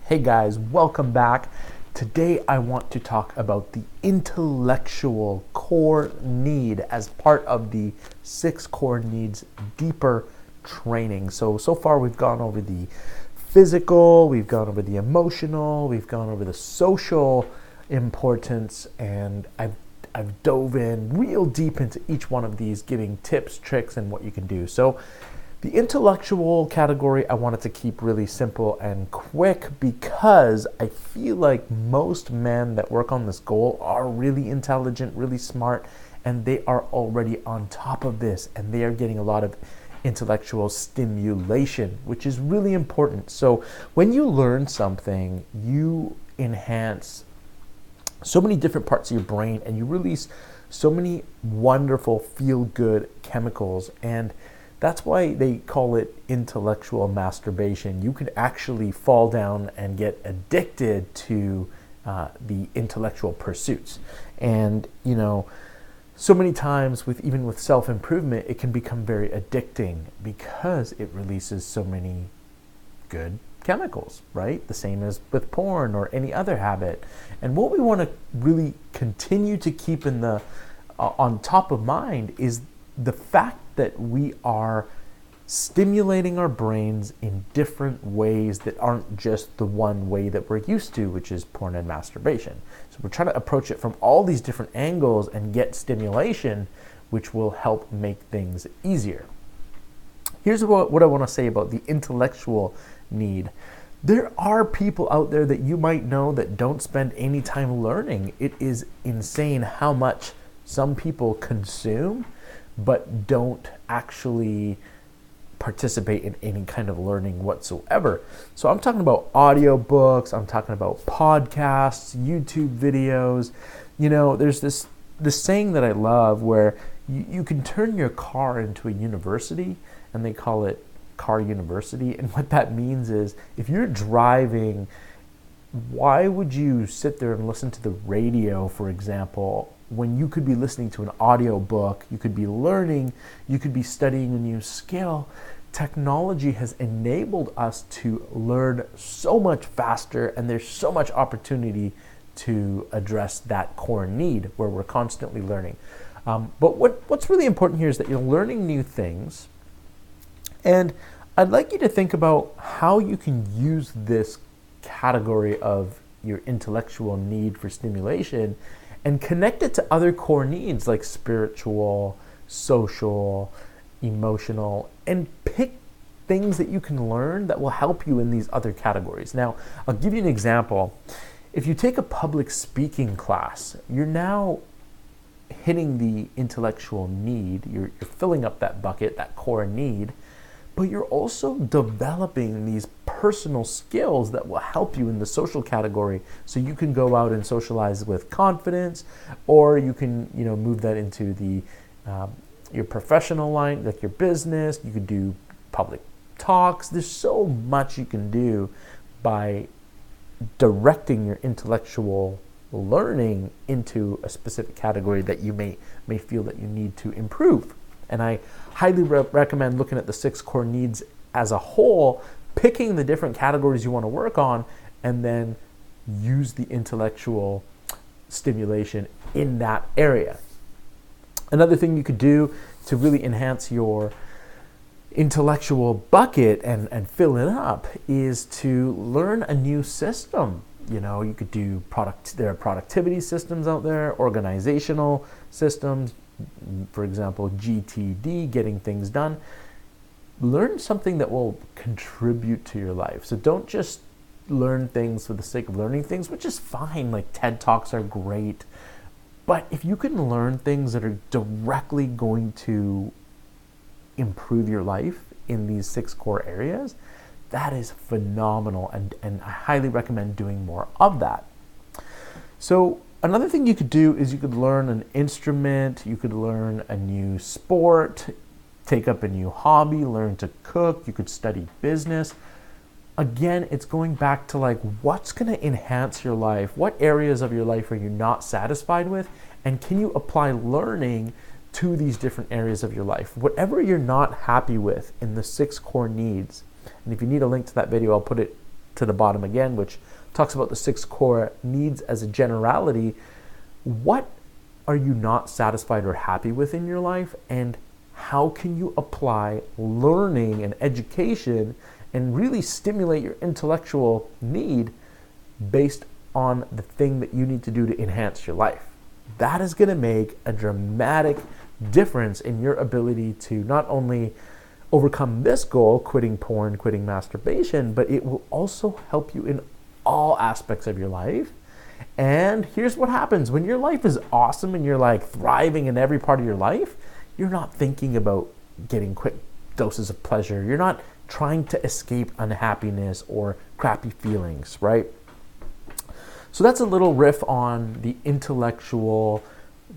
Hey guys, welcome back. Today I want to talk about the intellectual core need as part of the 6 core needs deeper training. So far we've gone over the physical, we've gone over the emotional, we've gone over the social importance, and I've dove in real deep into each one of these, giving tips, tricks, and what you can do. So the intellectual category I wanted to keep really simple and quick because I feel like most men that work on this goal are really intelligent, really smart, and they are already on top of this, and they are getting a lot of intellectual stimulation, which is really important. So when you learn something, you enhance so many different parts of your brain and you release so many wonderful feel-good chemicals, and that's why they call it intellectual masturbation. You could actually fall down and get addicted to the intellectual pursuits. And, so many times even with self-improvement, it can become very addicting because it releases so many good chemicals, right? The same as with porn or any other habit. And what we want to really continue to keep on top of mind is the fact that we are stimulating our brains in different ways that aren't just the one way that we're used to, which is porn and masturbation. So we're trying to approach it from all these different angles and get stimulation, which will help make things easier. Here's what I want to say about the intellectual need. There are people out there that you might know that don't spend any time learning. It is insane how much some people consume but don't actually participate in any kind of learning whatsoever. So I'm talking about audiobooks, I'm talking about podcasts, YouTube videos. There's this saying that I love where you can turn your car into a university, and they call it car university. And what that means is if you're driving, why would you sit there and listen to the radio, for example, when you could be listening to an audio book, you could be learning, you could be studying a new skill? Technology has enabled us to learn so much faster, and there's so much opportunity to address that core need where we're constantly learning. But what's really important here is that you're learning new things, and I'd like you to think about how you can use this category of your intellectual need for stimulation and connect it to other core needs like spiritual, social, emotional, and pick things that you can learn that will help you in these other categories. Now, I'll give you an example. If you take a public speaking class, you're now hitting the intellectual need. You're filling up that bucket, that core need, but you're also developing these personal skills that will help you in the social category, so you can go out and socialize with confidence, or you can move that into the your professional line, like your business. You could do public talks. There's so much you can do by directing your intellectual learning into a specific category that you may feel that you need to improve. And I highly recommend looking at the 6 core needs as a whole, picking the different categories you want to work on, and then use the intellectual stimulation in that area. Another thing you could do to really enhance your intellectual bucket and fill it up is to learn a new system. You could do there are productivity systems out there, organizational systems, for example, GTD, getting things done. Learn something that will contribute to your life. So don't just learn things for the sake of learning things, which is fine. Like TED Talks are great. But if you can learn things that are directly going to improve your life in these 6 core areas, that is phenomenal. And I highly recommend doing more of that. So another thing you could do is you could learn an instrument, you could learn a new sport, take up a new hobby, learn to cook, you could study business. Again, it's going back to what's going to enhance your life? What areas of your life are you not satisfied with? And can you apply learning to these different areas of your life? Whatever you're not happy with in the 6 core needs, and if you need a link to that video, I'll put it to the bottom again, which talks about the 6 core needs as a generality. What are you not satisfied or happy with in your life, and how can you apply learning and education and really stimulate your intellectual need based on the thing that you need to do to enhance your life? That is going to make a dramatic difference in your ability to not only overcome this goal, quitting porn, quitting masturbation, but it will also help you in all aspects of your life. And here's what happens when your life is awesome and you're like thriving in every part of your life. You're not thinking about getting quick doses of pleasure. You're not trying to escape unhappiness or crappy feelings, right? So that's a little riff on the intellectual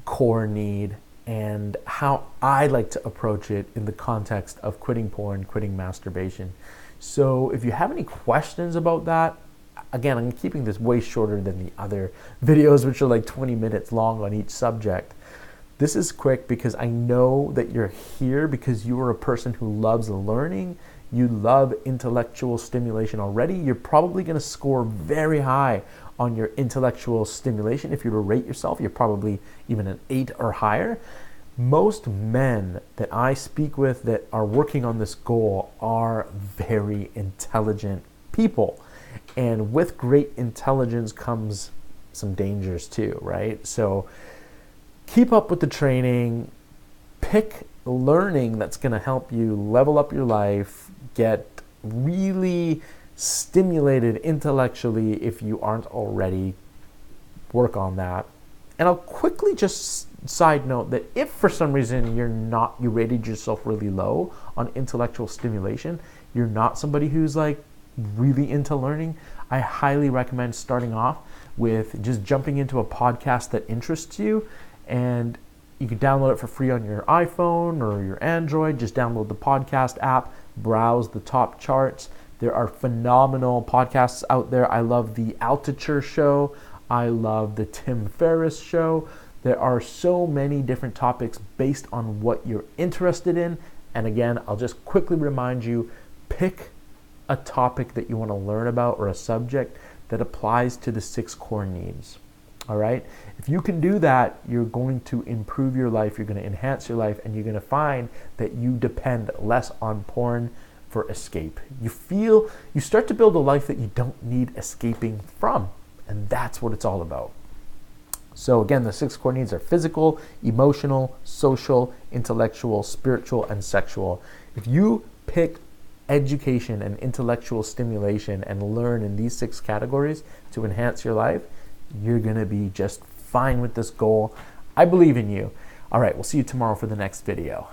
core need and how I like to approach it in the context of quitting porn, quitting masturbation. So if you have any questions about that, again, I'm keeping this way shorter than the other videos, which are like 20 minutes long on each subject. This is quick because I know that you're here because you are a person who loves learning. You love intellectual stimulation already. You're probably going to score very high on your intellectual stimulation. If you were to rate yourself, you're probably even an 8 or higher. Most men that I speak with that are working on this goal are very intelligent people. And with great intelligence comes some dangers too, right? So keep up with the training, pick learning that's going to help you level up your life, get really stimulated intellectually if you aren't already. Work on that. And I'll quickly just side note that if for some reason you rated yourself really low on intellectual stimulation, you're not somebody who's like really into learning, I highly recommend starting off with just jumping into a podcast that interests you, and you can download it for free on your iPhone or your Android. Just download the podcast app, browse the top charts. There are phenomenal podcasts out there. I love the Altucher Show. I love the Tim Ferriss Show. There are so many different topics based on what you're interested in. And again, I'll just quickly remind you, pick a topic that you want to learn about or a subject that applies to the 6 core needs. All right? If you can do that, you're going to improve your life, you're going to enhance your life, and you're going to find that you depend less on porn for escape. You start to build a life that you don't need escaping from, and that's what it's all about. So again, the 6 core needs are physical, emotional, social, intellectual, spiritual, and sexual. If you pick education and intellectual stimulation and learn in these 6 categories to enhance your life, you're going to be just fine with this goal. I believe in you. All right, we'll see you tomorrow for the next video.